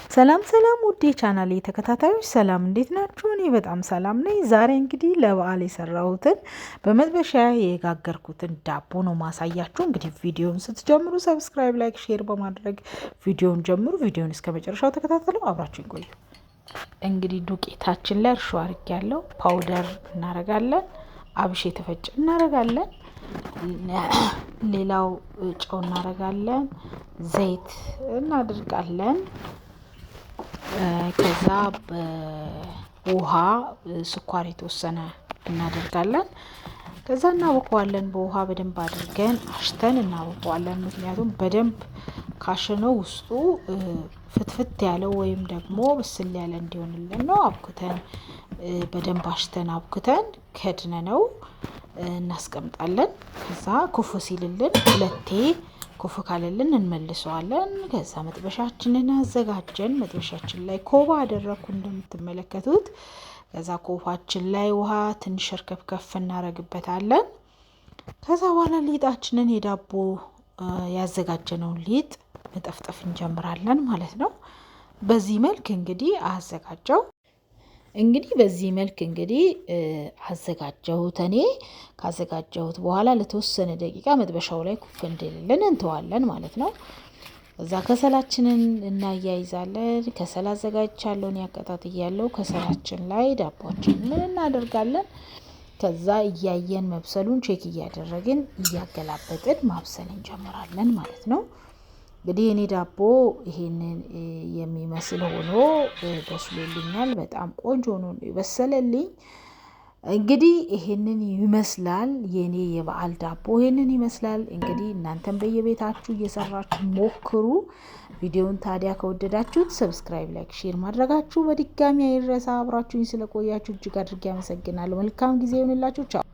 ሰላም ሰላም ውዴ ቻናሌ ተከታታዮች ሰላም እንዴት ናችሁ? እኔ በጣም ሰላም ነኝ። ዛሬ እንግዲህ ለበዓል የሰራሁትን በመጥበሻ የጋገርኩትን ዳቦ ነው ማሳያችሁ። እንግዲህ ቪዲዮውን ስትጀምሩ ሰብስክራይብ፣ ላይክ፣ ሼር በማድረግ ቪዲዮውን ጀምሩ። ቪዲዮውን እስከ መጨረሻው ተከታተሉ፣ አብራችሁን ቆዩ። እንግዲህ ዱቄታችን ላይ እርሾ አድርጌያለሁ። ፓውደር እናረጋለን፣ አብሽ የተፈጨ እናረጋለን። ሌላው ጨው እናረጋለን፣ ዘይት እናደርጋለን። ከዛ በውሃ ስኳር የተወሰነ እናደርጋለን። ከዛ እናቦከዋለን። በውሃ በደንብ አድርገን አሽተን እናቦከዋለን። ምክንያቱም በደንብ ካሸነው ውስጡ ፍትፍት ያለው ወይም ደግሞ ብስል ያለ እንዲሆንልን ነው። አብኩተን በደንብ አሽተን አብኩተን ከድነነው እናስቀምጣለን። ከዛ ኩፍ ሲልልን ሁለቴ ኩፍ ካለልን እንመልሰዋለን። ከዛ መጥበሻችንን አዘጋጀን። መጥበሻችን ላይ ኮባ አደረኩ እንደምትመለከቱት። ከዛ ኮባችን ላይ ውሃ ትንሽ እርከፍከፍ እናረግበታለን። ከዛ በኋላ ሊጣችንን የዳቦ ያዘጋጀነውን ሊጥ መጠፍጠፍ እንጀምራለን ማለት ነው። በዚህ መልክ እንግዲህ በዚህ መልክ አዘጋጀሁት። እኔ ካዘጋጀሁት በኋላ ለተወሰነ ደቂቃ መጥበሻው ላይ ኩፍ እንዲልልን እንተዋለን ማለት ነው። እዛ ከሰላችንን እናያይዛለን። ከሰል አዘጋጅቻለሁ፣ ያቀጣጥያለሁ። ከሰላችን ላይ ዳቦአችንን እናደርጋለን። ከዛ እያየን መብሰሉን ቼክ እያደረግን እያገላበጥን ማብሰል እንጀምራለን ማለት ነው። እንግዲህ እኔ ዳቦ ይሄንን የሚመስል ሆኖ በስሎልኛል። በጣም ቆንጆ ሆኖ የበሰለልኝ። እንግዲህ ይሄንን ይመስላል የኔ የበዓል ዳቦ ይሄንን ይመስላል። እንግዲህ እናንተም በየቤታችሁ እየሰራችሁ ሞክሩ። ቪዲዮውን ታዲያ ከወደዳችሁት ሰብስክራይብ፣ ላይክ፣ ሼር ማድረጋችሁ በድጋሚ አይረሳ። አብራችሁኝ ስለቆያችሁ እጅግ አድርጌ አመሰግናለሁ። መልካም ጊዜ ይሁንላችሁ። ቻው።